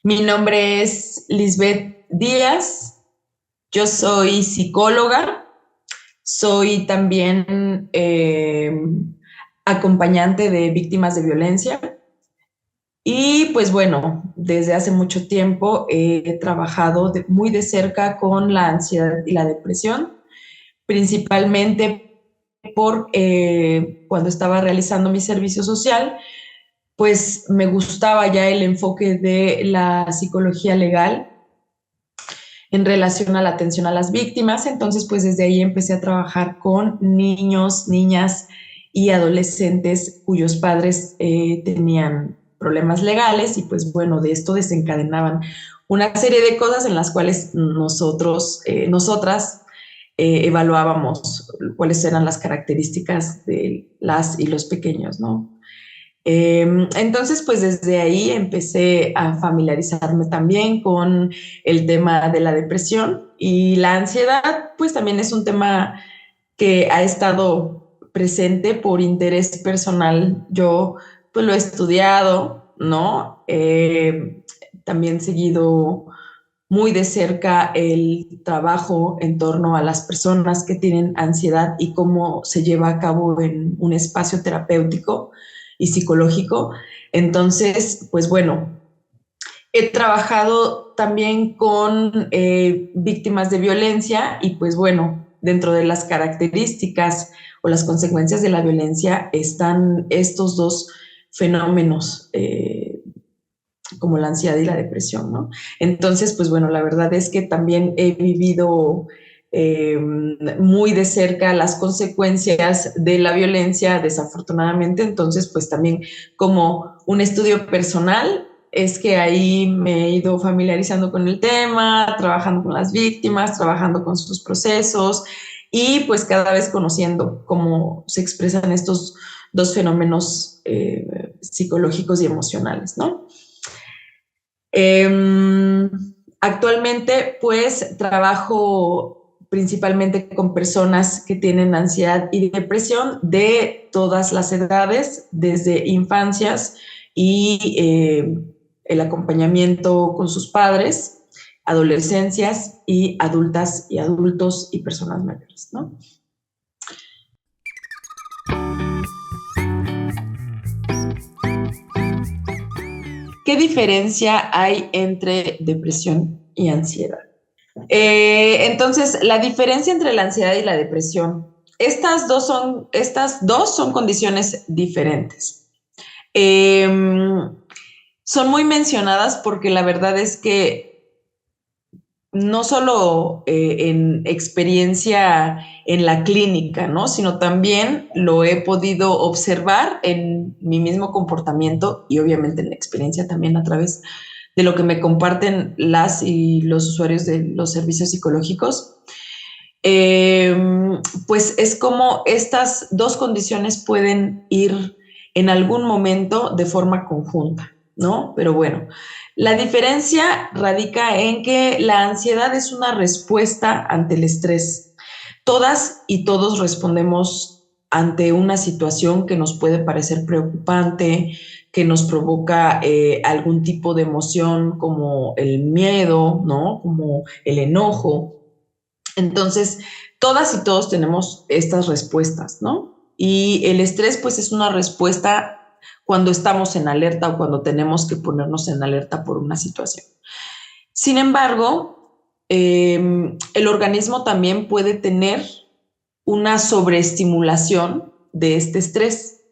Mi nombre es Lisbeth Díaz, yo soy psicóloga, soy también acompañante de víctimas de violencia y pues bueno, desde hace mucho tiempo he trabajado muy de cerca con la ansiedad y la depresión, principalmente por cuando estaba realizando mi servicio social, pues me gustaba ya el enfoque de la psicología legal en relación a la atención a las víctimas. Entonces, pues desde ahí empecé a trabajar con niños, niñas y adolescentes cuyos padres tenían problemas legales y pues bueno, de esto desencadenaban una serie de cosas en las cuales nosotras evaluábamos cuáles eran las características de las y los pequeños, ¿no? Entonces, pues desde ahí empecé a familiarizarme también con el tema de la depresión y la ansiedad, pues también es un tema que ha estado presente por interés personal. Yo pues lo he estudiado, ¿no? También seguido muy de cerca el trabajo en torno a las personas que tienen ansiedad y cómo se lleva a cabo en un espacio terapéutico y psicológico. Entonces, pues bueno, he trabajado también con víctimas de violencia y pues bueno, dentro de las características o las consecuencias de la violencia están estos dos fenómenos como la ansiedad y la depresión, ¿no? Entonces, pues bueno, la verdad es que también he vivido muy de cerca las consecuencias de la violencia, desafortunadamente. Entonces, pues también como un estudio personal, es que ahí me he ido familiarizando con el tema, trabajando con las víctimas, trabajando con sus procesos y pues cada vez conociendo cómo se expresan estos dos fenómenos psicológicos y emocionales, ¿no? Eh, Actualmente, pues, trabajo principalmente con personas que tienen ansiedad y depresión de todas las edades, desde infancias y el acompañamiento con sus padres, adolescencias y adultas y adultos y personas mayores, ¿no? ¿Qué diferencia hay entre depresión y ansiedad? Entonces, la diferencia entre la ansiedad y la depresión, estas dos son condiciones diferentes. Eh, Son muy mencionadas porque la verdad es que no solo en experiencia en la clínica, ¿no? Sino también lo he podido observar en mi mismo comportamiento y obviamente en la experiencia también a través de lo que me comparten las y los usuarios de los servicios psicológicos. Eh, pues es como estas dos condiciones pueden ir en algún momento de forma conjunta, ¿no? Pero bueno, la diferencia radica en que la ansiedad es una respuesta ante el estrés. Todas y todos respondemos ante una situación que nos puede parecer preocupante, que nos provoca algún tipo de emoción como el miedo, ¿no? Como el enojo. Entonces, todas y todos tenemos estas respuestas, ¿no? Y el estrés, pues, es una respuesta cuando estamos en alerta o cuando tenemos que ponernos en alerta por una situación. Sin embargo, el organismo también puede tener una sobreestimulación de este estrés,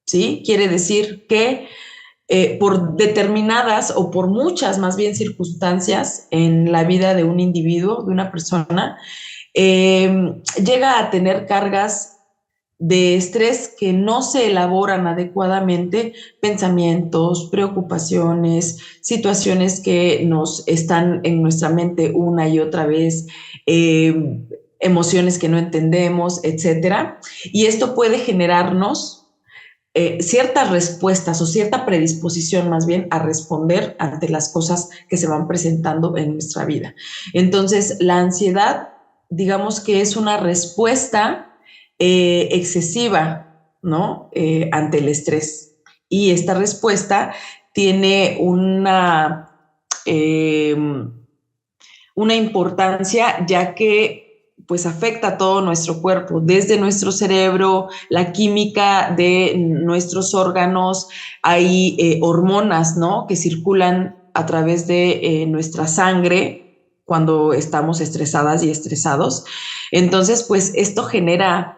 ¿sí? Quiere decir que por determinadas o por muchas más bien circunstancias en la vida de un individuo, de una persona, llega a tener cargas de estrés que no se elaboran adecuadamente, pensamientos, preocupaciones, situaciones que nos están en nuestra mente una y otra vez, emociones que no entendemos, etcétera. Y esto puede generarnos ciertas respuestas o cierta predisposición más bien a responder ante las cosas que se van presentando en nuestra vida. Entonces, la ansiedad, digamos que es una respuesta excesiva, ¿no? Ante el estrés. Y esta respuesta tiene una eh, una importancia, ya que pues afecta a todo nuestro cuerpo, desde nuestro cerebro, la química de nuestros órganos, hay hormonas, ¿no? Que circulan a través de nuestra sangre cuando estamos estresadas y estresados. Entonces, pues esto genera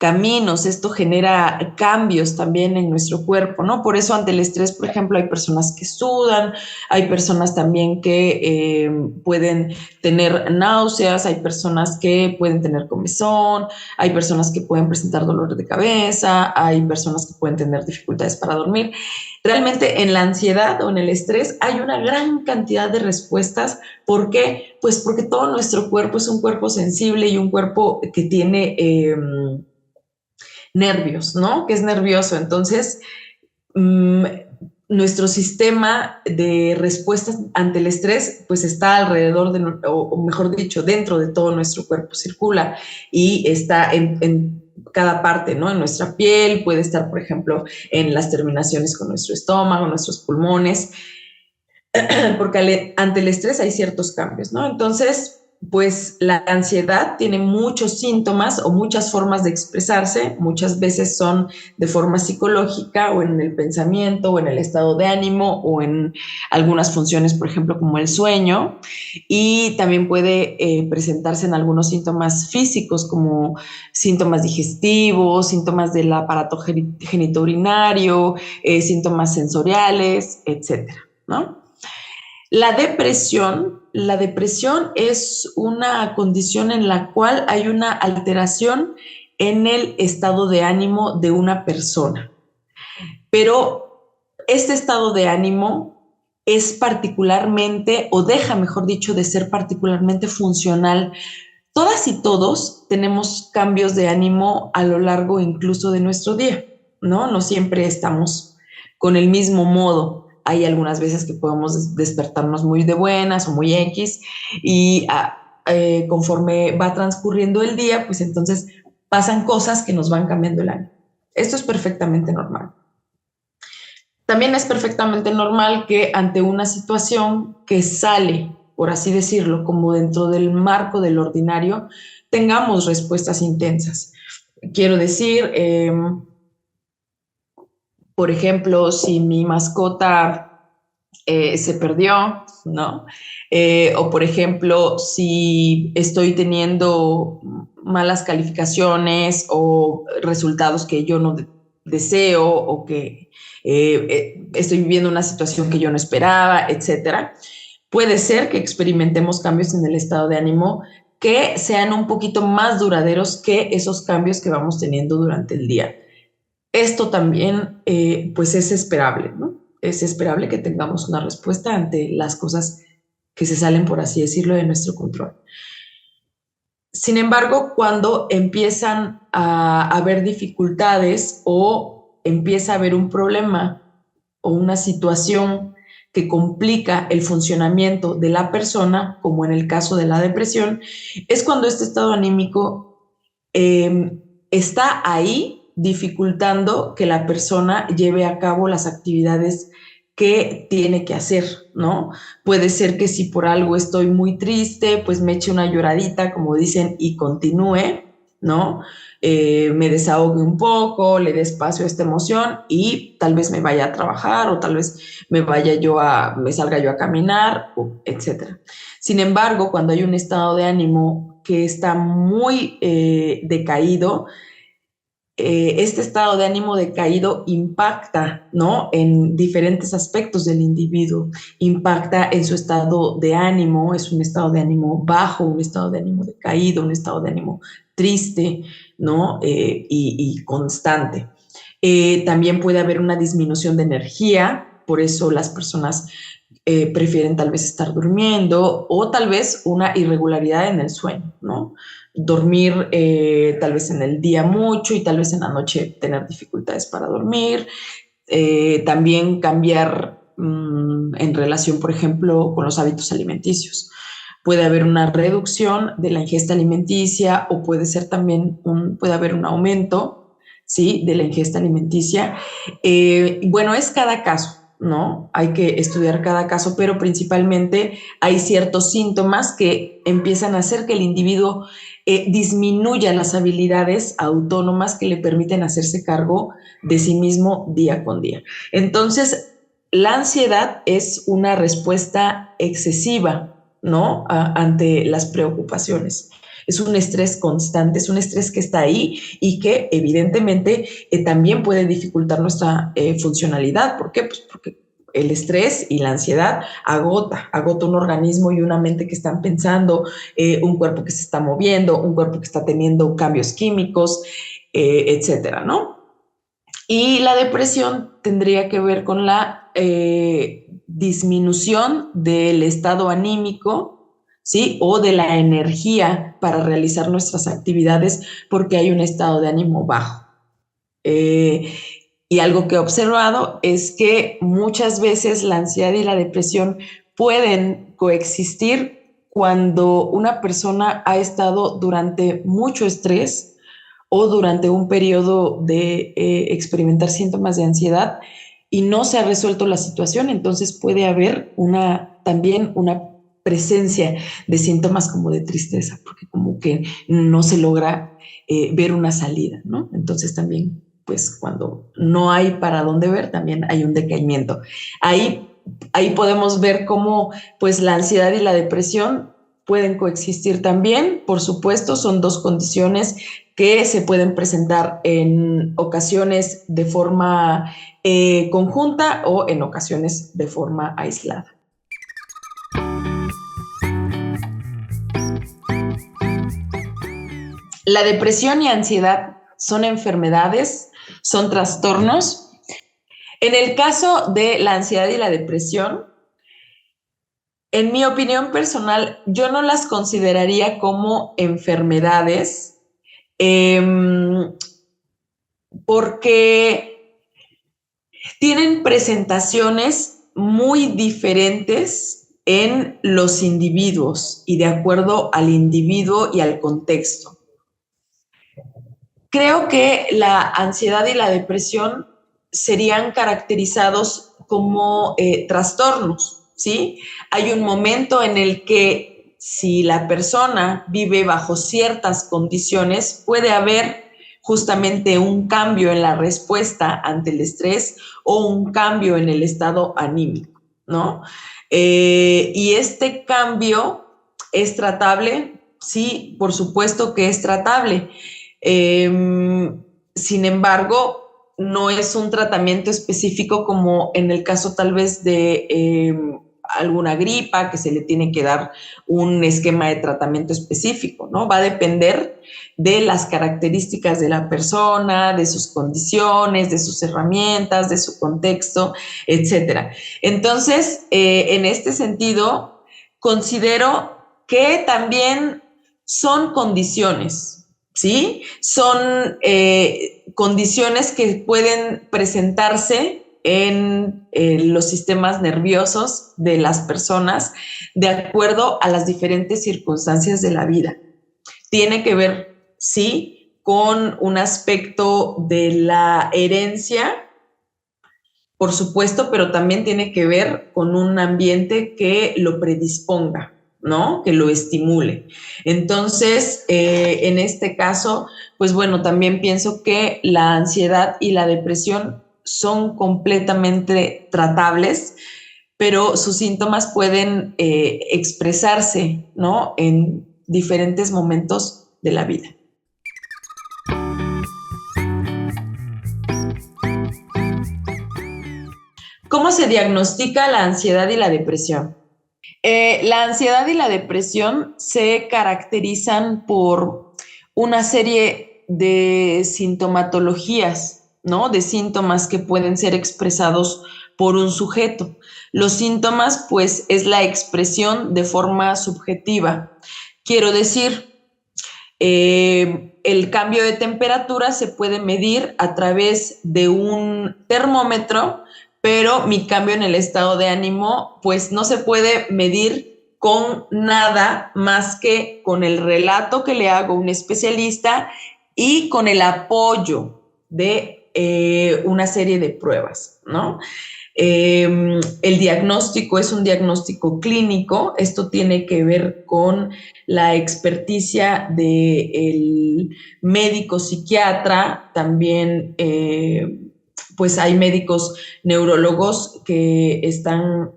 caminos, esto genera cambios también en nuestro cuerpo, ¿no? Por eso ante el estrés, por ejemplo, hay personas que sudan, hay personas también que pueden tener náuseas, hay personas que pueden tener comezón, hay personas que pueden presentar dolor de cabeza, hay personas que pueden tener dificultades para dormir. Realmente en la ansiedad o en el estrés hay una gran cantidad de respuestas. ¿Por qué? Pues porque todo nuestro cuerpo es un cuerpo sensible y un cuerpo que tiene nervios, ¿no? Que es nervioso. Entonces, nuestro sistema de respuestas ante el estrés pues está alrededor de, o mejor dicho, dentro de todo nuestro cuerpo, circula y está en cada parte, ¿no? En nuestra piel, puede estar, por ejemplo, en las terminaciones con nuestro estómago, nuestros pulmones, porque ante el estrés hay ciertos cambios, ¿no? Entonces, pues la ansiedad tiene muchos síntomas o muchas formas de expresarse, muchas veces son de forma psicológica o en el pensamiento o en el estado de ánimo o en algunas funciones, por ejemplo, como el sueño, y también puede presentarse en algunos síntomas físicos como síntomas digestivos, síntomas del aparato genitourinario, síntomas sensoriales, etcétera, ¿no? La depresión es una condición en la cual hay una alteración en el estado de ánimo de una persona. Pero este estado de ánimo es particularmente, o deja, mejor dicho, de ser particularmente funcional. Todas y todos tenemos cambios de ánimo a lo largo incluso de nuestro día, ¿no? No siempre estamos con el mismo modo. Hay algunas veces que podemos despertarnos muy de buenas o muy X y conforme va transcurriendo el día, pues entonces pasan cosas que nos van cambiando el ánimo. Esto es perfectamente normal. También es perfectamente normal que ante una situación que sale, por así decirlo, como dentro del marco del ordinario, tengamos respuestas intensas. Quiero decir, por ejemplo, si mi mascota se perdió, ¿no? O por ejemplo, si estoy teniendo malas calificaciones o resultados que yo no deseo o que estoy viviendo una situación que yo no esperaba, etcétera. Puede ser que experimentemos cambios en el estado de ánimo que sean un poquito más duraderos que esos cambios que vamos teniendo durante el día. Esto también, pues es esperable, ¿no? Es esperable que tengamos una respuesta ante las cosas que se salen, por así decirlo, de nuestro control. Sin embargo, cuando empiezan a haber dificultades o empieza a haber un problema o una situación que complica el funcionamiento de la persona, como en el caso de la depresión, es cuando este estado anímico está ahí dificultando que la persona lleve a cabo las actividades que tiene que hacer, ¿no? Puede ser que si por algo estoy muy triste, pues me eche una lloradita, como dicen, y continúe, ¿no? Me desahogue un poco, le dé espacio a esta emoción y tal vez me vaya a trabajar o tal vez me salga yo a caminar, etcétera. Sin embargo, cuando hay un estado de ánimo que está muy decaído, este estado de ánimo decaído impacta, ¿no? En diferentes aspectos del individuo. Impacta en su estado de ánimo, es un estado de ánimo bajo, un estado de ánimo decaído, un estado de ánimo triste, ¿no? Y constante. También puede haber una disminución de energía, por eso las personas prefieren tal vez estar durmiendo o tal vez una irregularidad en el sueño, ¿no? Dormir tal vez en el día mucho y tal vez en la noche tener dificultades para dormir. También cambiar en relación, por ejemplo, con los hábitos alimenticios. Puede haber una reducción de la ingesta alimenticia o puede ser también puede haber un aumento, ¿sí? De la ingesta alimenticia. Bueno, es cada caso. ¿no? Hay que estudiar cada caso, pero principalmente hay ciertos síntomas que empiezan a hacer que el individuo disminuya las habilidades autónomas que le permiten hacerse cargo de sí mismo día con día. Entonces, la ansiedad es una respuesta excesiva, ¿no? Ante las preocupaciones. Es un estrés constante, es un estrés que está ahí y que evidentemente también puede dificultar nuestra funcionalidad. ¿Por qué? Pues porque el estrés y la ansiedad agota un organismo y una mente que están pensando, un cuerpo que se está moviendo, un cuerpo que está teniendo cambios químicos, etcétera, ¿no? Y la depresión tendría que ver con la disminución del estado anímico, ¿sí? O de la energía para realizar nuestras actividades porque hay un estado de ánimo bajo. Y algo que he observado es que muchas veces la ansiedad y la depresión pueden coexistir cuando una persona ha estado durante mucho estrés o durante un periodo de experimentar síntomas de ansiedad y no se ha resuelto la situación, entonces puede haber también una presencia de síntomas como de tristeza, porque como que no se logra ver una salida, ¿no? Entonces también, pues cuando no hay para dónde ver, también hay un decaimiento. Ahí podemos ver cómo pues la ansiedad y la depresión pueden coexistir también, por supuesto, son dos condiciones que se pueden presentar en ocasiones de forma conjunta o en ocasiones de forma aislada. La depresión y ansiedad son enfermedades, son trastornos. En el caso de la ansiedad y la depresión, en mi opinión personal, yo no las consideraría como enfermedades porque tienen presentaciones muy diferentes en los individuos y de acuerdo al individuo y al contexto. Creo que la ansiedad y la depresión serían caracterizados como trastornos, ¿sí? Hay un momento en el que si la persona vive bajo ciertas condiciones, puede haber justamente un cambio en la respuesta ante el estrés o un cambio en el estado anímico, ¿no? Y este cambio es tratable, sí, por supuesto que es tratable. Sin embargo, no es un tratamiento específico como en el caso tal vez de alguna gripa, que se le tiene que dar un esquema de tratamiento específico, ¿no? Va a depender de las características de la persona, de sus condiciones, de sus herramientas, de su contexto, etcétera. Entonces, en este sentido, considero que también son condiciones, ¿sí? Son condiciones que pueden presentarse en los sistemas nerviosos de las personas de acuerdo a las diferentes circunstancias de la vida. Tiene que ver, sí, con un aspecto de la herencia, por supuesto, pero también tiene que ver con un ambiente que lo predisponga, ¿no? Que lo estimule. Entonces, en este caso, pues bueno, también pienso que la ansiedad y la depresión son completamente tratables, pero sus síntomas pueden expresarse, ¿no? En diferentes momentos de la vida. ¿Cómo se diagnostica la ansiedad y la depresión? La ansiedad y la depresión se caracterizan por una serie de sintomatologías, ¿no? De síntomas que pueden ser expresados por un sujeto. Los síntomas, pues, es la expresión de forma subjetiva. Quiero decir, el cambio de temperatura se puede medir a través de un termómetro, pero mi cambio en el estado de ánimo, pues no se puede medir con nada más que con el relato que le hago a un especialista y con el apoyo de una serie de pruebas, ¿no? El diagnóstico es un diagnóstico clínico. Esto tiene que ver con la experticia del médico psiquiatra, también pues hay médicos neurólogos que están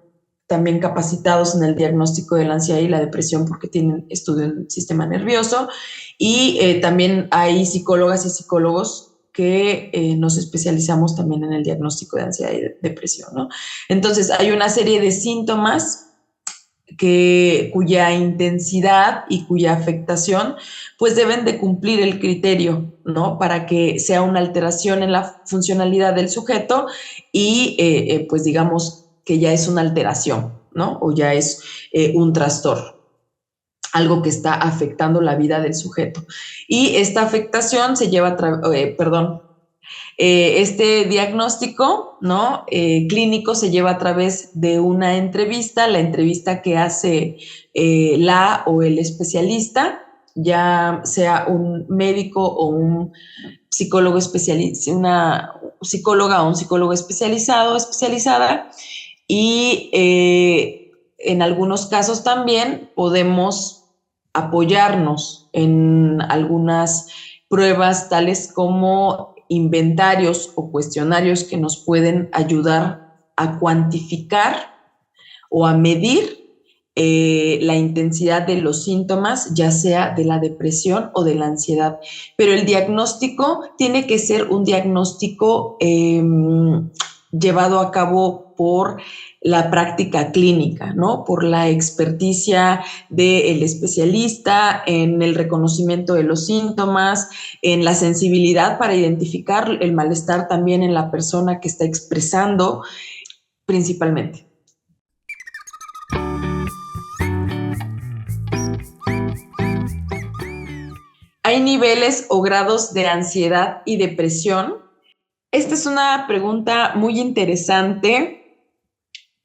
también capacitados en el diagnóstico de la ansiedad y la depresión porque tienen estudio en el sistema nervioso, y también hay psicólogas y psicólogos que nos especializamos también en el diagnóstico de ansiedad y depresión, ¿no? Entonces, hay una serie de síntomas cuya intensidad y cuya afectación pues deben de cumplir el criterio, ¿no? Para que sea una alteración en la funcionalidad del sujeto y pues digamos que ya es una alteración, ¿no? O ya es un trastorno, algo que está afectando la vida del sujeto. Y esta afectación se lleva, este diagnóstico, ¿no? Clínico se lleva a través de una entrevista, la entrevista que hace la o el especialista, ya sea un médico o un psicólogo especialista, una psicóloga o un psicólogo especializada, y en algunos casos también podemos apoyarnos en algunas pruebas tales como inventarios o cuestionarios que nos pueden ayudar a cuantificar o a medir la intensidad de los síntomas, ya sea de la depresión o de la ansiedad. Pero el diagnóstico tiene que ser un diagnóstico llevado a cabo por la práctica clínica, ¿no? Por la experticia del especialista en el reconocimiento de los síntomas, en la sensibilidad para identificar el malestar también en la persona que está expresando, principalmente. ¿Hay niveles o grados de ansiedad y depresión? Esta es una pregunta muy interesante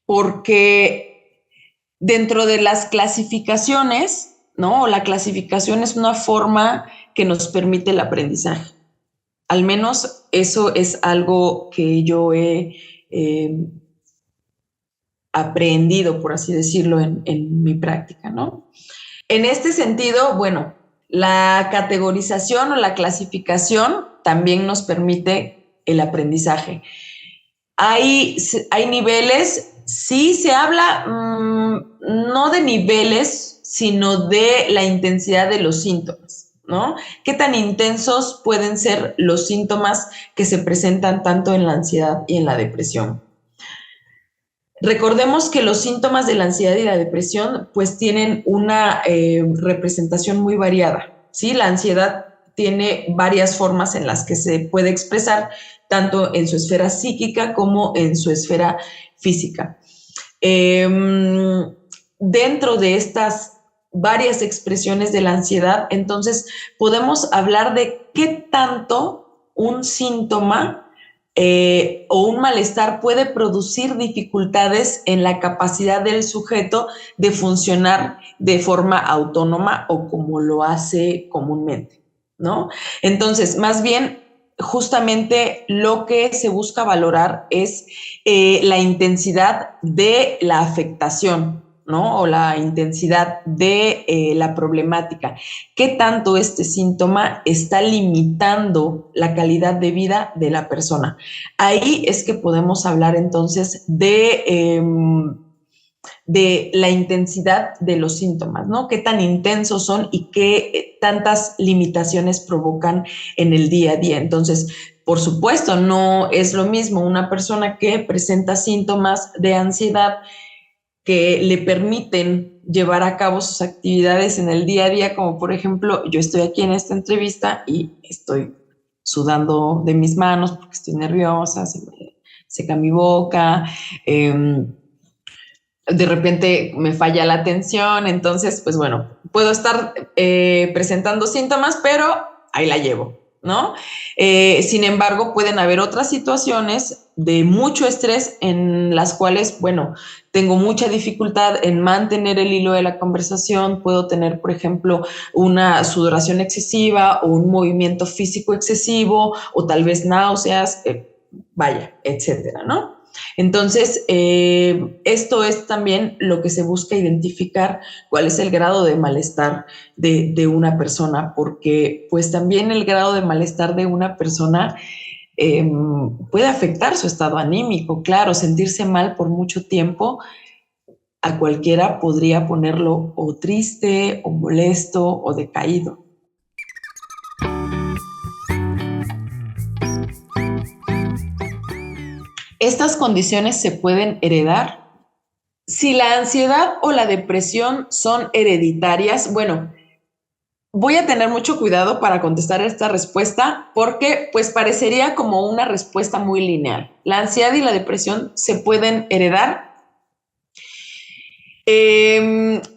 porque dentro de las clasificaciones, ¿no? La clasificación es una forma que nos permite el aprendizaje. Al menos eso es algo que yo he aprendido, por así decirlo, en mi práctica, ¿no? En este sentido, bueno, la categorización o la clasificación también nos permite el aprendizaje. Hay niveles, sí se habla no de niveles, sino de la intensidad de los síntomas, ¿no? ¿Qué tan intensos pueden ser los síntomas que se presentan tanto en la ansiedad y en la depresión? Recordemos que los síntomas de la ansiedad y la depresión pues tienen una representación muy variada, ¿sí? La ansiedad tiene varias formas en las que se puede expresar, tanto en su esfera psíquica como en su esfera física. Dentro de estas varias expresiones de la ansiedad, entonces podemos hablar de qué tanto un síntoma o un malestar puede producir dificultades en la capacidad del sujeto de funcionar de forma autónoma o como lo hace comúnmente, ¿no? Entonces, más bien, justamente lo que se busca valorar es la intensidad de la afectación, ¿no? O la intensidad de la problemática. ¿Qué tanto este síntoma está limitando la calidad de vida de la persona? Ahí es que podemos hablar entonces de la intensidad de los síntomas, ¿no? Qué tan intensos son y qué tantas limitaciones provocan en el día a día. Entonces, por supuesto, no es lo mismo una persona que presenta síntomas de ansiedad que le permiten llevar a cabo sus actividades en el día a día, como por ejemplo, yo estoy aquí en esta entrevista y estoy sudando de mis manos porque estoy nerviosa, se me seca mi boca, de repente me falla la atención, entonces, pues bueno, puedo estar presentando síntomas, pero ahí la llevo, ¿no? Sin embargo, pueden haber otras situaciones de mucho estrés en las cuales, bueno, tengo mucha dificultad en mantener el hilo de la conversación, puedo tener, por ejemplo, una sudoración excesiva o un movimiento físico excesivo o tal vez náuseas, vaya, etcétera, ¿no? Entonces, esto es también lo que se busca identificar, cuál es el grado de malestar de una persona, porque pues también el grado de malestar de una persona puede afectar su estado anímico. Claro, sentirse mal por mucho tiempo a cualquiera podría ponerlo o triste, o molesto, o decaído. Estas condiciones se pueden heredar. Si la ansiedad o la depresión son hereditarias, bueno, voy a tener mucho cuidado para contestar esta respuesta porque pues parecería como una respuesta muy lineal. La ansiedad y la depresión se pueden heredar.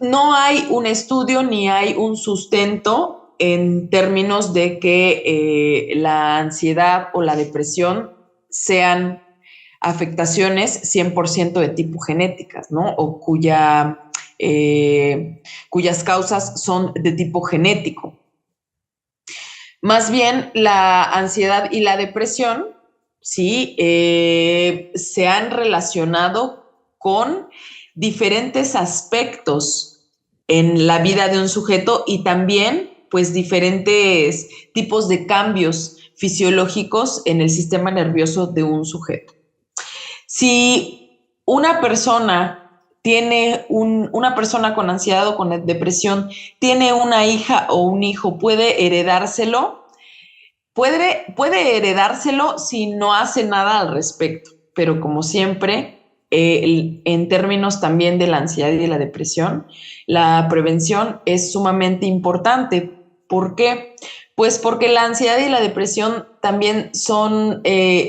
No hay un estudio ni hay un sustento en términos de que la ansiedad o la depresión sean afectaciones 100% de tipo genéticas, ¿no? O cuyas causas son de tipo genético. Más bien, la ansiedad y la depresión, sí, se han relacionado con diferentes aspectos en la vida de un sujeto y también, pues, diferentes tipos de cambios fisiológicos en el sistema nervioso de un sujeto. Si una persona una persona con ansiedad o con depresión tiene una hija o un hijo, puede heredárselo. Puede heredárselo si no hace nada al respecto, pero como siempre, en términos también de la ansiedad y de la depresión, la prevención es sumamente importante. ¿Por qué? Pues porque la ansiedad y la depresión también son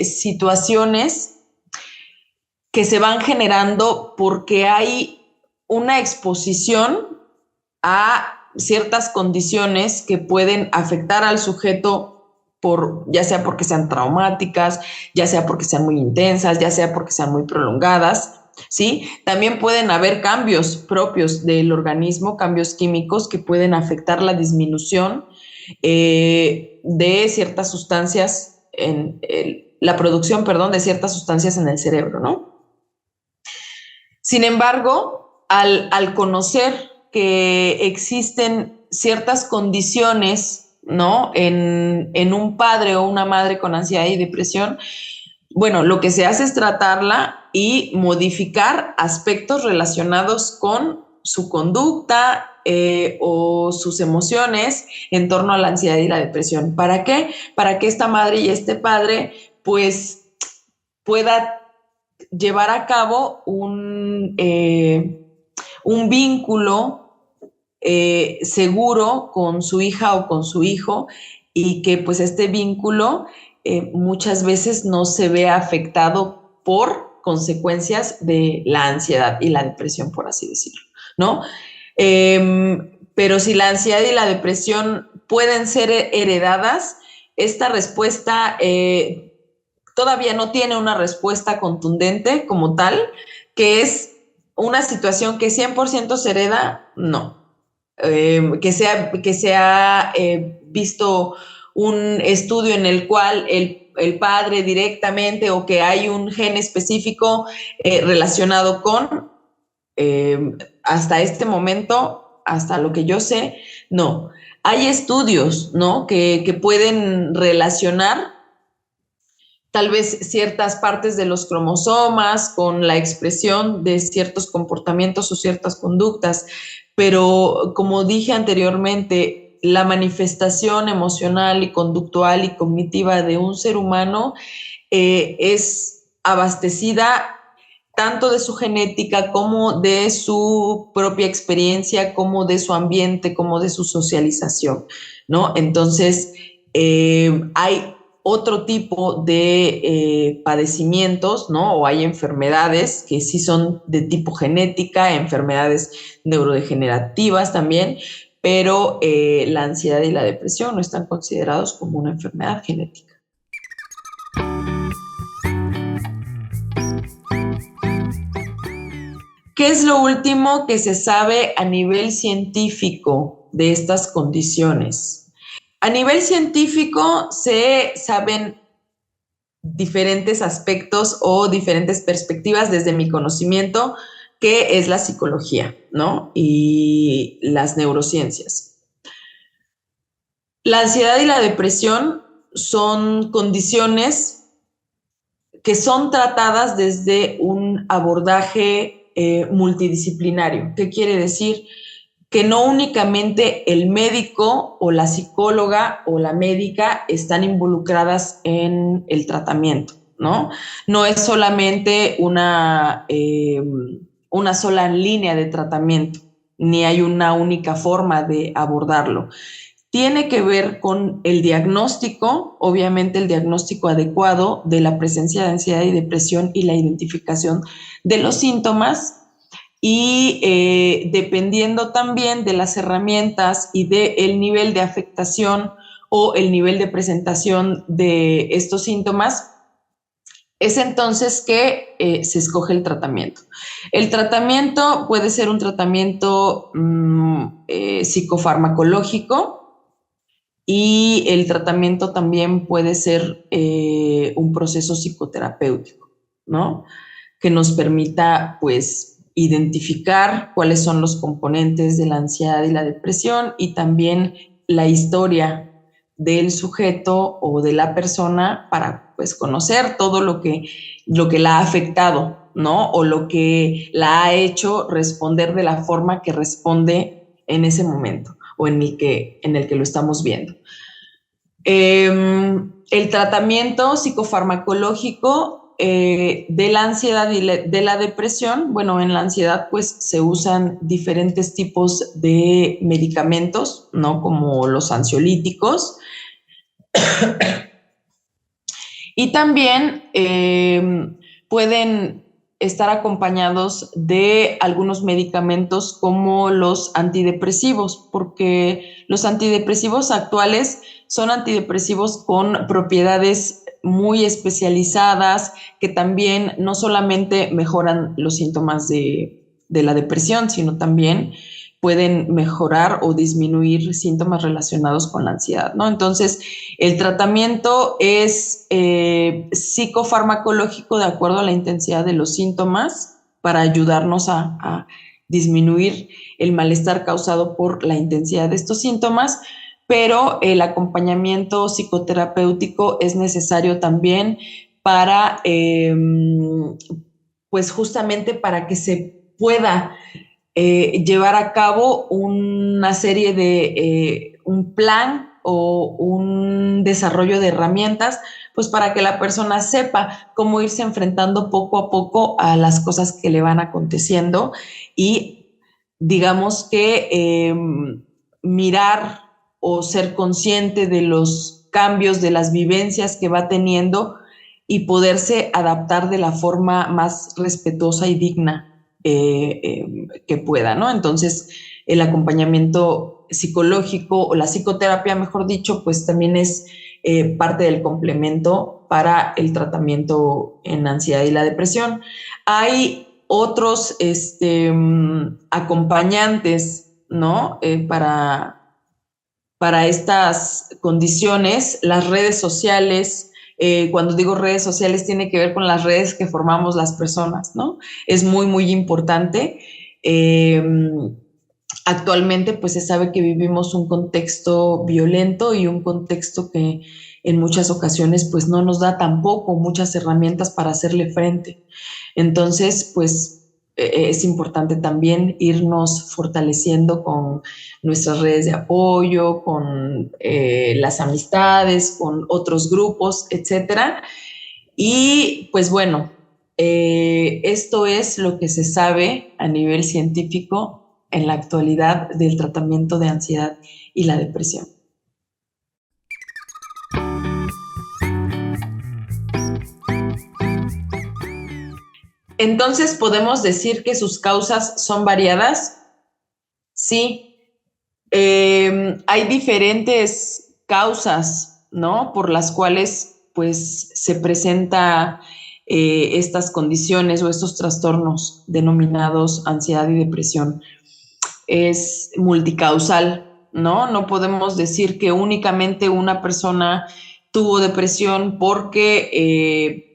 situaciones que se van generando porque hay una exposición a ciertas condiciones que pueden afectar al sujeto ya sea porque sean traumáticas, ya sea porque sean muy intensas, ya sea porque sean muy prolongadas, ¿sí? También pueden haber cambios propios del organismo, cambios químicos que pueden afectar la disminución de ciertas sustancias la producción, perdón, de ciertas sustancias en el cerebro, ¿no? Sin embargo, al conocer que existen ciertas condiciones, ¿no? En un padre o una madre con ansiedad y depresión, bueno, lo que se hace es tratarla y modificar aspectos relacionados con su conducta o sus emociones en torno a la ansiedad y la depresión. ¿Para qué? Para que esta madre y este padre, pues, pueda llevar a cabo un vínculo seguro con su hija o con su hijo y que pues este vínculo muchas veces no se ve afectado por consecuencias de la ansiedad y la depresión, por así decirlo, ¿no? Pero si la ansiedad y la depresión pueden ser heredadas, esta respuesta todavía no tiene una respuesta contundente como tal, que es una situación que 100% se hereda, no. Que se ha visto un estudio en el cual el padre directamente o que hay un gen específico relacionado con, hasta este momento, hasta lo que yo sé, no. Hay estudios, ¿no? Que pueden relacionar tal vez ciertas partes de los cromosomas con la expresión de ciertos comportamientos o ciertas conductas, pero como dije anteriormente, la manifestación emocional y conductual y cognitiva de un ser humano es abastecida tanto de su genética como de su propia experiencia, como de su ambiente, como de su socialización, ¿no? Entonces, hay otro tipo de padecimientos, ¿no? O hay enfermedades que sí son de tipo genética, enfermedades neurodegenerativas también, pero la ansiedad y la depresión no están considerados como una enfermedad genética. ¿Qué es lo último que se sabe a nivel científico de estas condiciones? A nivel científico se saben diferentes aspectos o diferentes perspectivas desde mi conocimiento, que es la psicología, ¿no? Y las neurociencias. La ansiedad y la depresión son condiciones que son tratadas desde un abordaje multidisciplinario. ¿Qué quiere decir? Que no únicamente el médico o la psicóloga o la médica están involucradas en el tratamiento, ¿no? No es solamente una sola línea de tratamiento, ni hay una única forma de abordarlo. Tiene que ver con el diagnóstico, obviamente el diagnóstico adecuado de la presencia de ansiedad y depresión y la identificación de los síntomas, y dependiendo también de las herramientas y del nivel de afectación o el nivel de presentación de estos síntomas, es entonces que se escoge el tratamiento. El tratamiento puede ser un tratamiento psicofarmacológico, y el tratamiento también puede ser un proceso psicoterapéutico, ¿no? Que nos permita, pues, identificar cuáles son los componentes de la ansiedad y la depresión, y también la historia del sujeto o de la persona para, pues, conocer todo lo que la ha afectado, ¿no? O lo que la ha hecho responder de la forma que responde en ese momento o en el que lo estamos viendo. El tratamiento psicofarmacológico de la ansiedad y de la depresión, bueno, en la ansiedad pues se usan diferentes tipos de medicamentos, ¿no? Como los ansiolíticos. Y también pueden estar acompañados de algunos medicamentos como los antidepresivos, porque los antidepresivos actuales son antidepresivos con propiedades muy especializadas que también no solamente mejoran los síntomas de la depresión, sino también pueden mejorar o disminuir síntomas relacionados con la ansiedad, ¿no? Entonces, el tratamiento es psicofarmacológico de acuerdo a la intensidad de los síntomas para ayudarnos a disminuir el malestar causado por la intensidad de estos síntomas, pero el acompañamiento psicoterapéutico es necesario también para, pues justamente para que se pueda llevar a cabo una serie de un plan o un desarrollo de herramientas, pues para que la persona sepa cómo irse enfrentando poco a poco a las cosas que le van aconteciendo, y digamos que mirar o ser consciente de los cambios, de las vivencias que va teniendo, y poderse adaptar de la forma más respetuosa y digna que pueda, ¿no? Entonces, el acompañamiento psicológico o la psicoterapia, mejor dicho, pues también es parte del complemento para el tratamiento en ansiedad y la depresión. Hay otros acompañantes, ¿no? Para estas condiciones, las redes sociales. Cuando digo redes sociales, tiene que ver con las redes que formamos las personas, ¿no? Es muy, muy importante. Actualmente, pues se sabe que vivimos un contexto violento y un contexto que en muchas ocasiones, pues no nos da tampoco muchas herramientas para hacerle frente. Entonces, pues es importante también irnos fortaleciendo con nuestras redes de apoyo, con las amistades, con otros grupos, etcétera. Y pues bueno, esto es lo que se sabe a nivel científico en la actualidad del tratamiento de ansiedad y la depresión. Entonces, ¿podemos decir que sus causas son variadas? Sí. Hay diferentes causas, ¿no? Por las cuales, pues, se presenta estas condiciones o estos trastornos denominados ansiedad y depresión. Es multicausal, ¿no? No podemos decir que únicamente una persona tuvo depresión porque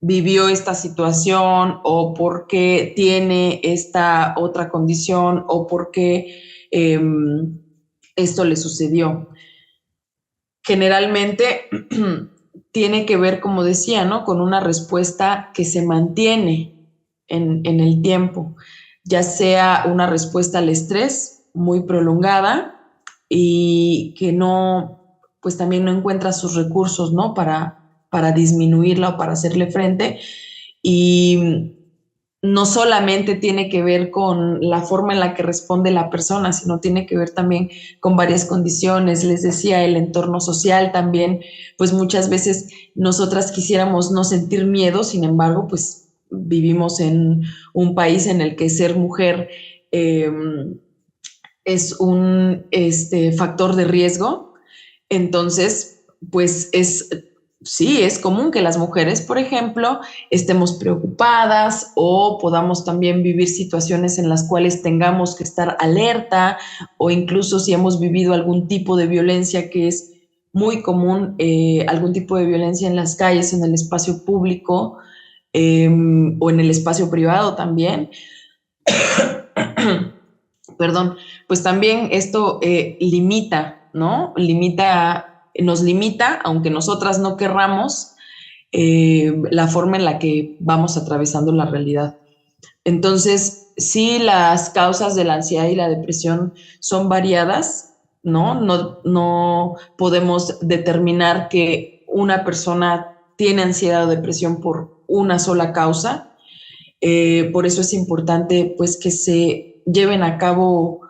vivió esta situación o porque tiene esta otra condición o porque esto le sucedió. Generalmente tiene que ver, como decía, ¿no? Con una respuesta que se mantiene en el tiempo, ya sea una respuesta al estrés muy prolongada y que no, pues también no encuentra sus recursos, ¿no? Para disminuirla o para hacerle frente. Y no solamente tiene que ver con la forma en la que responde la persona, sino tiene que ver también con varias condiciones. Les decía, el entorno social también, pues muchas veces nosotras quisiéramos no sentir miedo, sin embargo, pues vivimos en un país en el que ser mujer eh, es un factor de riesgo. Entonces, pues sí, es común que las mujeres, por ejemplo, estemos preocupadas o podamos también vivir situaciones en las cuales tengamos que estar alerta, o incluso si hemos vivido algún tipo de violencia, que es muy común, algún tipo de violencia en las calles, en el espacio público, o en el espacio privado también. Perdón, pues también esto limita, ¿no? Nos limita, aunque nosotras no querramos, la forma en la que vamos atravesando la realidad. Entonces, sí, las causas de la ansiedad y la depresión son variadas, ¿no? No podemos determinar que una persona tiene ansiedad o depresión por una sola causa. Por eso es importante, pues, que se lleven a cabo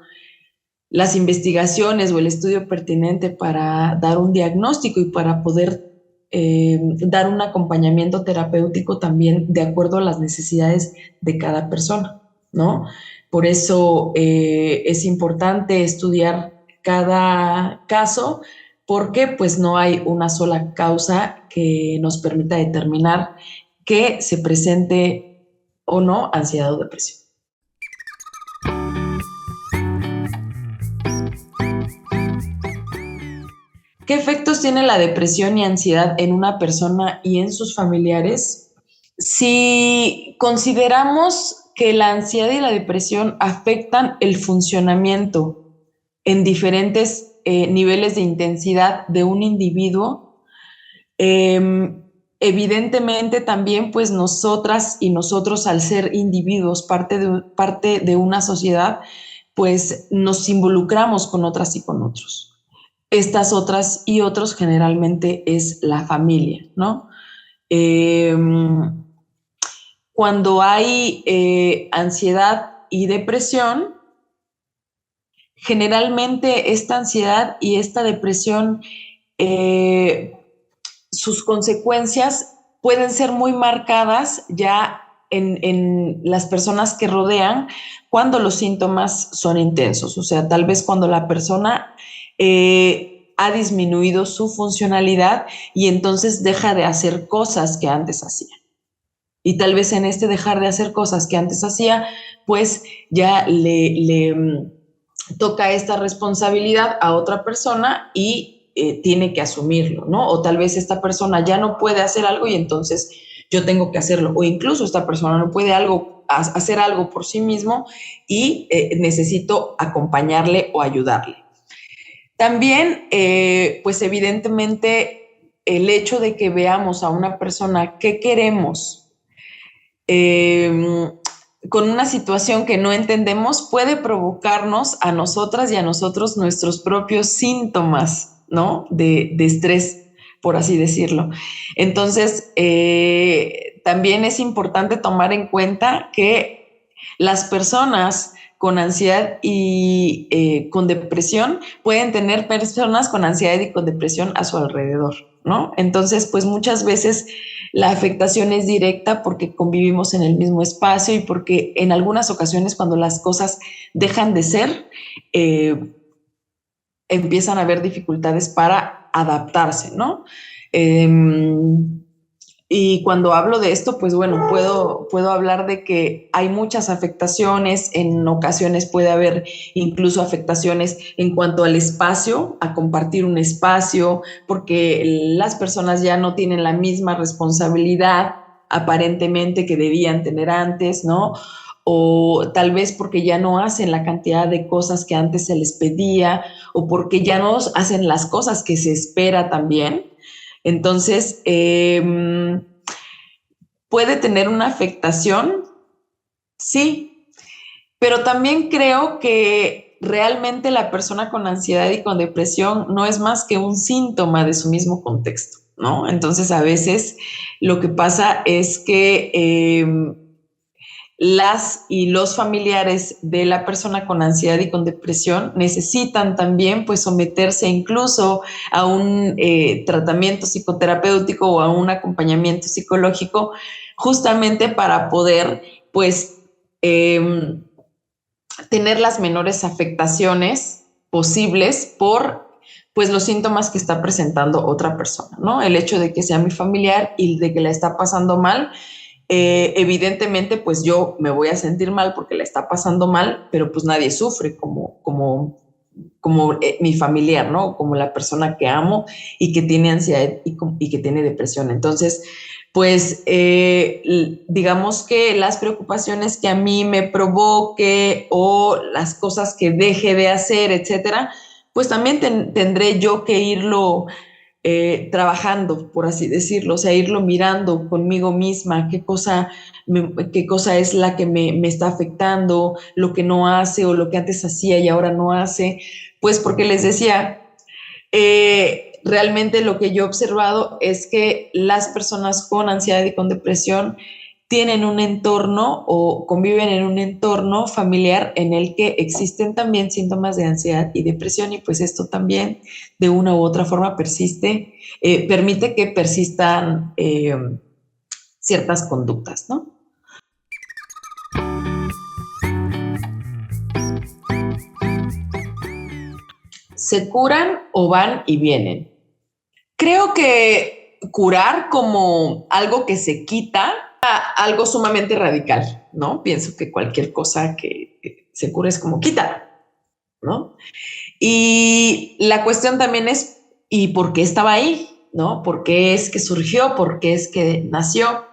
las investigaciones o el estudio pertinente para dar un diagnóstico y para poder dar un acompañamiento terapéutico también de acuerdo a las necesidades de cada persona, ¿no? Por eso es importante estudiar cada caso, porque pues no hay una sola causa que nos permita determinar que se presente o no ansiedad o depresión. ¿Qué efectos tiene la depresión y ansiedad en una persona y en sus familiares? Si consideramos que la ansiedad y la depresión afectan el funcionamiento en diferentes niveles de intensidad de un individuo, evidentemente también pues nosotras y nosotros, al ser individuos, parte de una sociedad, pues nos involucramos con otras y con otros. Estas otras y otros generalmente es la familia, ¿no? Eh, Cuando hay ansiedad y depresión, generalmente esta ansiedad y esta depresión, eh, sus consecuencias pueden ser muy marcadas ya en las personas que rodean cuando los síntomas son intensos. O sea, tal vez cuando la persona ha disminuido su funcionalidad y entonces deja de hacer cosas que antes hacía. Y tal vez en este dejar de hacer cosas que antes hacía, pues ya le toca esta responsabilidad a otra persona y tiene que asumirlo, ¿no? O tal vez esta persona ya no puede hacer algo y entonces yo tengo que hacerlo. O incluso esta persona no puede hacer algo por sí mismo y necesito acompañarle o ayudarle. También, pues evidentemente, el hecho de que veamos a una persona que queremos eh, con una situación que no entendemos puede provocarnos a nosotras y a nosotros nuestros propios síntomas, ¿no? De estrés, por así decirlo. Entonces, también es importante tomar en cuenta que las personas con ansiedad y con depresión pueden tener personas con ansiedad y con depresión a su alrededor, ¿no? Entonces, pues muchas veces la afectación es directa porque convivimos en el mismo espacio y porque en algunas ocasiones, cuando las cosas dejan de ser, empiezan a haber dificultades para adaptarse, ¿no? Y cuando hablo de esto, pues bueno, puedo hablar de que hay muchas afectaciones, en ocasiones puede haber incluso afectaciones en cuanto al espacio, a compartir un espacio, porque las personas ya no tienen la misma responsabilidad aparentemente que debían tener antes, ¿no? O tal vez porque ya no hacen la cantidad de cosas que antes se les pedía, o porque ya no hacen las cosas que se espera también. Entonces, puede tener una afectación, sí, pero también creo que realmente la persona con ansiedad y con depresión no es más que un síntoma de su mismo contexto, ¿no? Entonces, a veces lo que pasa es que las y los familiares de la persona con ansiedad y con depresión necesitan también pues someterse incluso a un tratamiento psicoterapéutico o a un acompañamiento psicológico justamente para poder pues tener las menores afectaciones posibles por pues los síntomas que está presentando otra persona, ¿no? El hecho de que sea mi familiar y de que la está pasando mal, evidentemente pues yo me voy a sentir mal porque la está pasando mal, pero pues nadie sufre como mi familiar, ¿no? Como la persona que amo y que tiene ansiedad y que tiene depresión. Entonces, pues digamos que las preocupaciones que a mí me provoque o las cosas que deje de hacer, etcétera, pues también tendré yo que irlo trabajando, por así decirlo, o sea, irlo mirando conmigo misma, qué cosa es la que me está afectando, lo que no hace o lo que antes hacía y ahora no hace, pues porque les decía, realmente lo que yo he observado es que las personas con ansiedad y con depresión tienen un entorno o conviven en un entorno familiar en el que existen también síntomas de ansiedad y depresión y pues esto también de una u otra forma permite que persistan ciertas conductas, ¿no? ¿Se curan o van y vienen? Creo que curar como algo que se quita, algo sumamente radical, ¿no? Pienso que cualquier cosa que se cure es como quita, ¿no? Y la cuestión también es, ¿y por qué estaba ahí? ¿No? ¿Por qué es que surgió? ¿Por qué es que nació?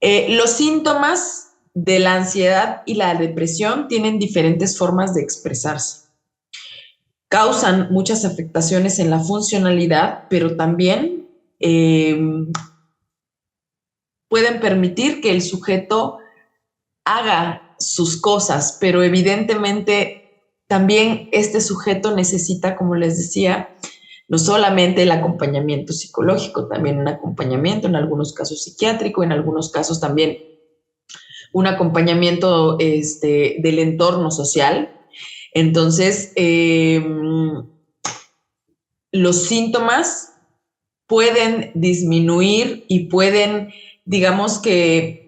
Los síntomas de la ansiedad y la depresión tienen diferentes formas de expresarse. Causan muchas afectaciones en la funcionalidad, pero también pueden permitir que el sujeto haga sus cosas, pero evidentemente también este sujeto necesita, como les decía, no solamente el acompañamiento psicológico, también un acompañamiento, en algunos casos psiquiátrico, en algunos casos también un acompañamiento del entorno social. Entonces, los síntomas pueden disminuir y pueden, digamos que,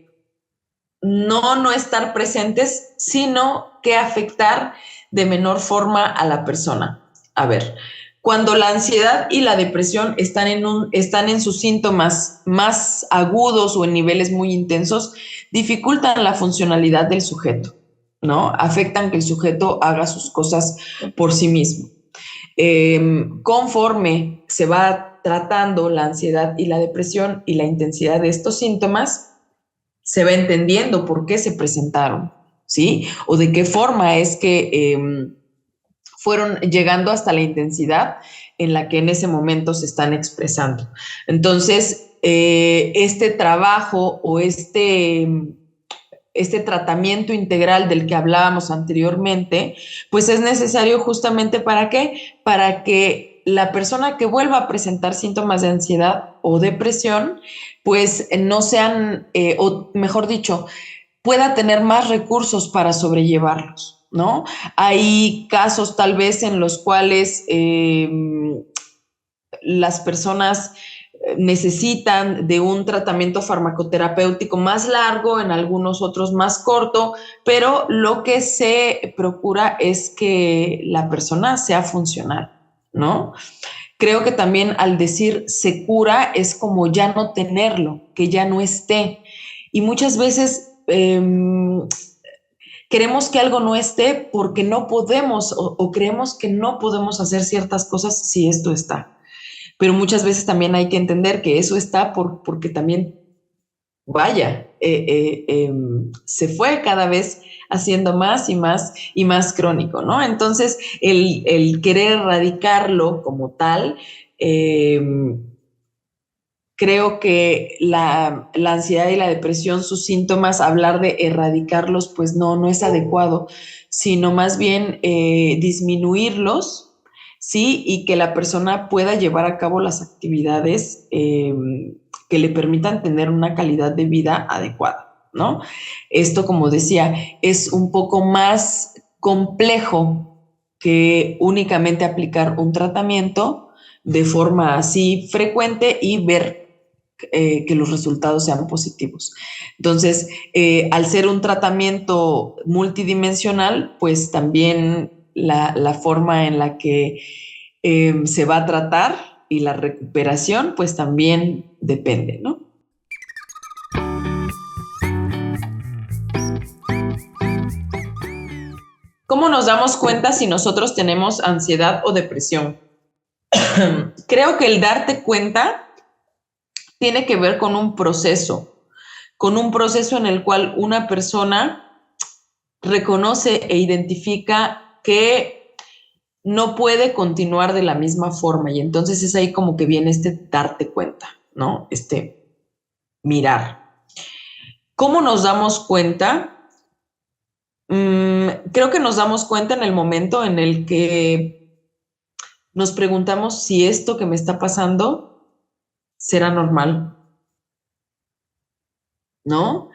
no estar presentes, sino que afectar de menor forma a la persona. A ver, cuando la ansiedad y la depresión están en sus síntomas más agudos o en niveles muy intensos, dificultan la funcionalidad del sujeto, ¿no? Afectan que el sujeto haga sus cosas por sí mismo. Conforme se va tratando la ansiedad y la depresión y la intensidad de estos síntomas, se va entendiendo por qué se presentaron, ¿sí? O de qué forma es que fueron llegando hasta la intensidad en la que en ese momento se están expresando. Entonces, este trabajo o este tratamiento integral del que hablábamos anteriormente, pues es necesario justamente ¿para qué? Para que la persona que vuelva a presentar síntomas de ansiedad o depresión, pues no sean, o mejor dicho, pueda tener más recursos para sobrellevarlos, ¿no? Hay casos tal vez en los cuales las personas necesitan de un tratamiento farmacoterapéutico más largo, en algunos otros más corto, pero lo que se procura es que la persona sea funcional, ¿no? Creo que también al decir se cura es como ya no tenerlo, que ya no esté. Y muchas veces queremos que algo no esté porque no podemos o creemos que no podemos hacer ciertas cosas si esto está. Pero muchas veces también hay que entender que eso está porque también, vaya, se fue cada vez haciendo más y más y más crónico, ¿no? Entonces, el querer erradicarlo como tal, eh, creo que la ansiedad y la depresión, sus síntomas, hablar de erradicarlos, pues no es adecuado, sino más bien disminuirlos, ¿sí? Y que la persona pueda llevar a cabo las actividades que le permitan tener una calidad de vida adecuada, ¿no? Esto, como decía, es un poco más complejo que únicamente aplicar un tratamiento de forma así frecuente y ver que los resultados sean positivos. Entonces, al ser un tratamiento multidimensional, pues también la forma en la que se va a tratar y la recuperación, pues también depende, ¿no? ¿Cómo nos damos cuenta si nosotros tenemos ansiedad o depresión? Creo que el darte cuenta tiene que ver con un proceso en el cual una persona reconoce e identifica que no puede continuar de la misma forma y entonces es ahí como que viene este darte cuenta, ¿no? Este mirar. ¿Cómo nos damos cuenta? Creo que nos damos cuenta en el momento en el que nos preguntamos si esto que me está pasando será normal, ¿no?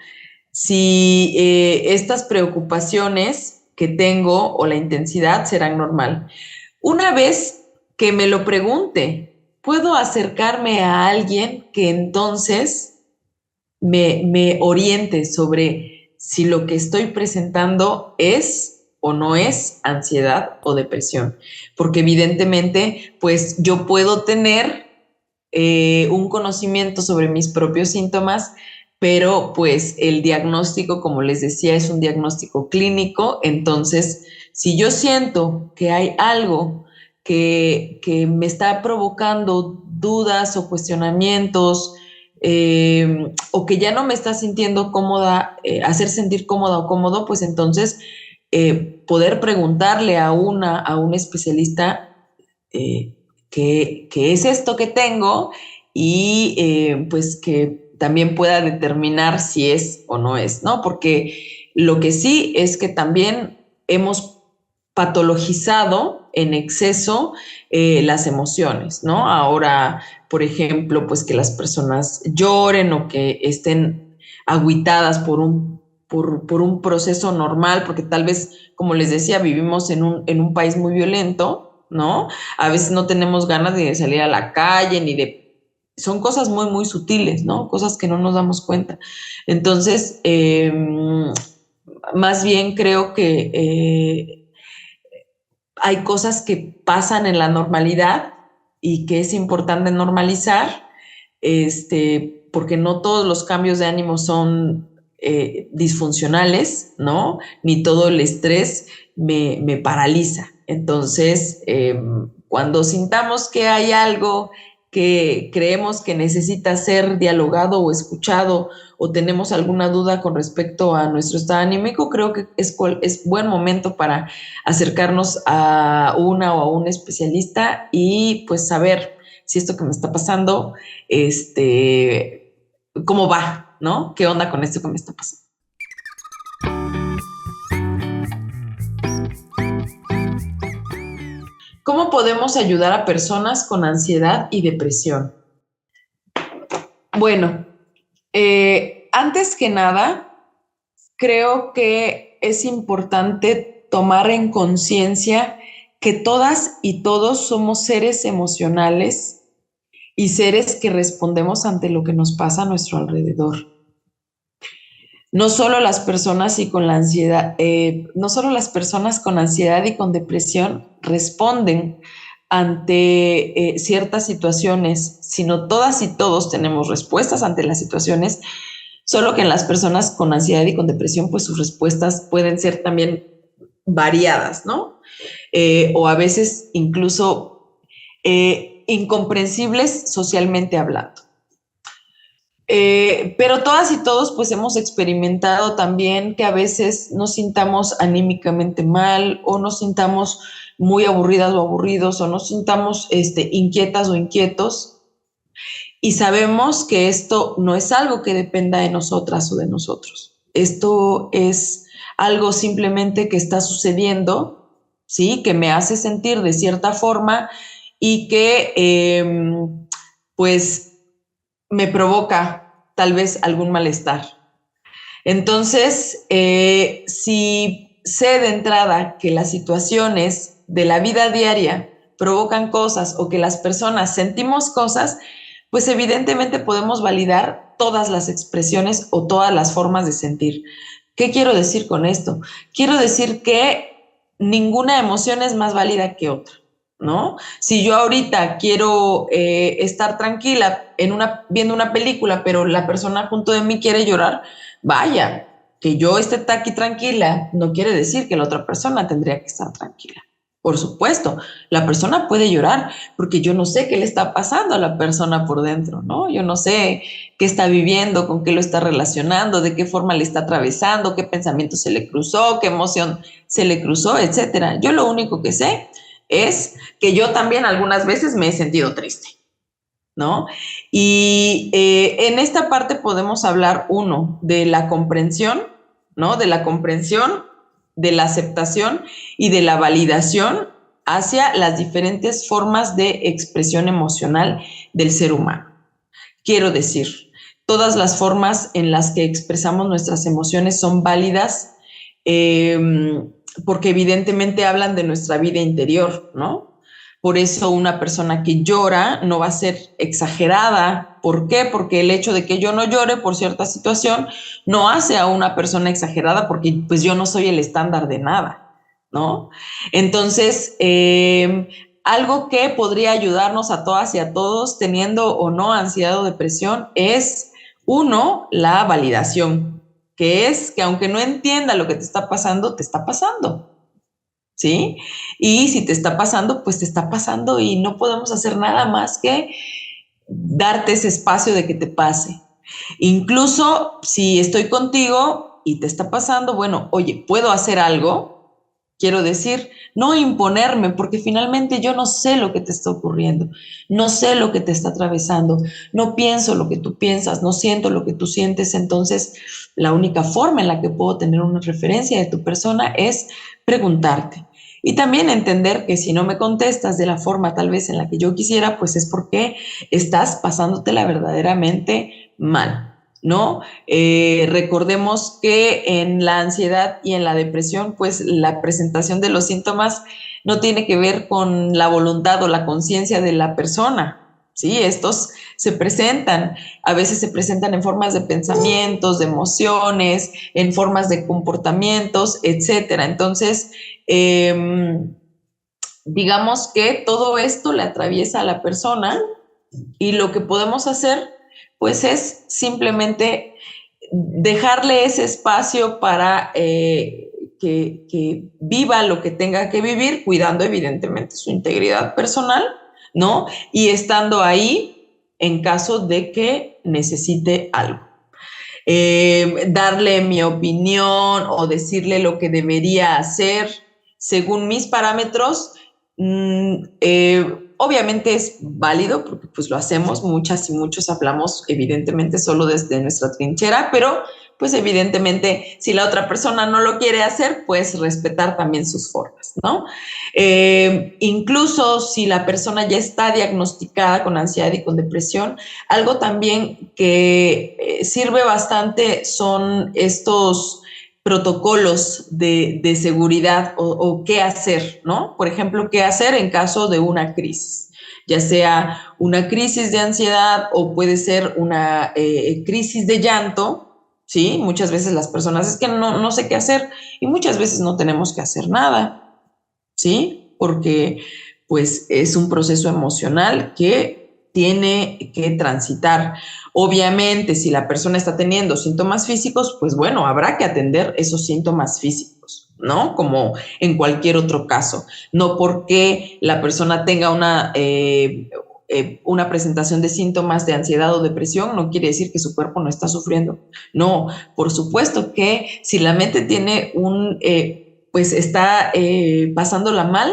Si estas preocupaciones que tengo o la intensidad serán normal. Una vez que me lo pregunte, puedo acercarme a alguien que entonces me oriente sobre si lo que estoy presentando es o no es ansiedad o depresión, porque evidentemente, pues yo puedo tener un conocimiento sobre mis propios síntomas, pero pues el diagnóstico, como les decía, es un diagnóstico clínico, entonces si yo siento que hay algo que me está provocando dudas o cuestionamientos, o que ya no me está sintiendo cómoda, hacer sentir cómoda o cómodo, pues entonces poder preguntarle a un especialista qué es esto que tengo y pues que también pueda determinar si es o no es, ¿no? Porque lo que sí es que también hemos patologizado en exceso las emociones, ¿no? Ahora, por ejemplo, pues que las personas lloren o que estén agüitadas por un proceso normal, porque tal vez, como les decía, vivimos en un país muy violento, ¿no? A veces no tenemos ganas de salir a la calle ni de... Son cosas muy, muy sutiles, ¿no? Cosas que no nos damos cuenta. Entonces, más bien creo que hay cosas que pasan en la normalidad y que es importante normalizar, porque no todos los cambios de ánimo son disfuncionales, ¿no? Ni todo el estrés me paraliza. Entonces, cuando sintamos que hay algo que creemos que necesita ser dialogado o escuchado o tenemos alguna duda con respecto a nuestro estado anímico, creo que es buen momento para acercarnos a una o a un especialista y pues saber si esto que me está pasando, cómo va, ¿no? ¿Qué onda con esto que me está pasando? ¿Cómo podemos ayudar a personas con ansiedad y depresión? Bueno, antes que nada, creo que es importante tomar en conciencia que todas y todos somos seres emocionales y seres que respondemos ante lo que nos pasa a nuestro alrededor. No solo las personas y con la ansiedad, no solo las personas con ansiedad y con depresión responden ante ciertas situaciones, sino todas y todos tenemos respuestas ante las situaciones, solo que en las personas con ansiedad y con depresión, pues sus respuestas pueden ser también variadas, ¿no? O a veces incluso incomprensibles socialmente hablando. Pero todas y todos pues hemos experimentado también que a veces nos sintamos anímicamente mal o nos sintamos muy aburridas o aburridos o nos sintamos inquietas o inquietos y sabemos que esto no es algo que dependa de nosotras o de nosotros. Esto es algo simplemente que está sucediendo, ¿sí? Que me hace sentir de cierta forma y que pues me provoca tal vez algún malestar. Entonces, si sé de entrada que las situaciones de la vida diaria provocan cosas o que las personas sentimos cosas, pues evidentemente podemos validar todas las expresiones o todas las formas de sentir. ¿Qué quiero decir con esto? Quiero decir que ninguna emoción es más válida que otra, ¿no? Si yo ahorita quiero estar tranquila viendo una película, pero la persona junto de mí quiere llorar, vaya, que yo esté aquí tranquila no quiere decir que la otra persona tendría que estar tranquila. Por supuesto, la persona puede llorar porque yo no sé qué le está pasando a la persona por dentro, ¿no? Yo no sé qué está viviendo, con qué lo está relacionando, de qué forma le está atravesando, qué pensamiento se le cruzó, qué emoción se le cruzó, etcétera. Yo lo único que sé es que yo también algunas veces me he sentido triste, ¿no? Y en esta parte podemos hablar, uno, de la comprensión, ¿no? De la comprensión, de la aceptación y de la validación hacia las diferentes formas de expresión emocional del ser humano. Quiero decir, todas las formas en las que expresamos nuestras emociones son válidas porque evidentemente hablan de nuestra vida interior, ¿no? Por eso una persona que llora no va a ser exagerada. ¿Por qué? Porque el hecho de que yo no llore por cierta situación no hace a una persona exagerada porque pues yo no soy el estándar de nada, ¿no? Entonces, algo que podría ayudarnos a todas y a todos teniendo o no ansiedad o depresión es, uno, la validación, que es que aunque no entienda lo que te está pasando. ¿Sí? Y si te está pasando, pues te está pasando y no podemos hacer nada más que darte ese espacio de que te pase. Incluso si estoy contigo y te está pasando, bueno, oye, ¿puedo hacer algo? Quiero decir, no imponerme, porque finalmente yo no sé lo que te está ocurriendo, no sé lo que te está atravesando, no pienso lo que tú piensas, no siento lo que tú sientes, entonces la única forma en la que puedo tener una referencia de tu persona es preguntarte. Y también entender que si no me contestas de la forma tal vez en la que yo quisiera, pues es porque estás pasándotela verdaderamente mal, ¿no? Recordemos que en la ansiedad y en la depresión, pues la presentación de los síntomas no tiene que ver con la voluntad o la conciencia de la persona. Sí, estos se presentan, a veces se presentan en formas de pensamientos, de emociones, en formas de comportamientos, etcétera. Entonces, digamos que todo esto le atraviesa a la persona y lo que podemos hacer, pues, es simplemente dejarle ese espacio para que viva lo que tenga que vivir, cuidando evidentemente su integridad personal, ¿no? Y estando ahí en caso de que necesite algo. Darle mi opinión o decirle lo que debería hacer según mis parámetros, obviamente es válido porque pues lo hacemos, muchas y muchos hablamos evidentemente solo desde nuestra trinchera, pero pues evidentemente si la otra persona no lo quiere hacer, pues respetar también sus formas, ¿no? Incluso si la persona ya está diagnosticada con ansiedad y con depresión, algo también que sirve bastante son estos protocolos de seguridad o qué hacer, ¿no? Por ejemplo, qué hacer en caso de una crisis, ya sea una crisis de ansiedad o puede ser una crisis de llanto, ¿sí? Muchas veces las personas es que no sé qué hacer y muchas veces no tenemos que hacer nada, ¿sí? Porque pues es un proceso emocional que tiene que transitar. Obviamente, si la persona está teniendo síntomas físicos, pues bueno, habrá que atender esos síntomas físicos, ¿no? Como en cualquier otro caso. No porque la persona tenga una presentación de síntomas de ansiedad o depresión, no quiere decir que su cuerpo no está sufriendo. No, por supuesto que si la mente tiene pues está pasándola mal,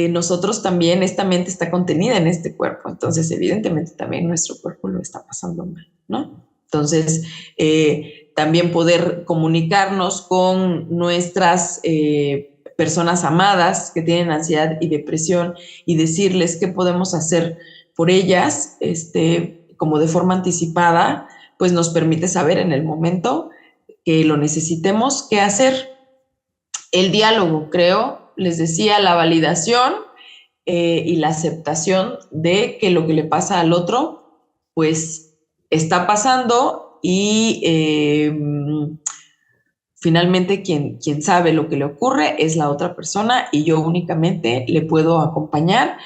nosotros también, esta mente está contenida en este cuerpo, entonces evidentemente también nuestro cuerpo lo está pasando mal, ¿no? Entonces, también poder comunicarnos con nuestras personas amadas que tienen ansiedad y depresión y decirles qué podemos hacer por ellas, como de forma anticipada, pues nos permite saber en el momento que lo necesitemos qué hacer. El diálogo, creo, les decía, la validación y la aceptación de que lo que le pasa al otro, pues está pasando y finalmente quien sabe lo que le ocurre es la otra persona y yo únicamente le puedo acompañar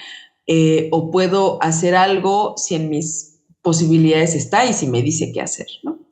o puedo hacer algo si en mis posibilidades está y si me dice qué hacer, ¿no?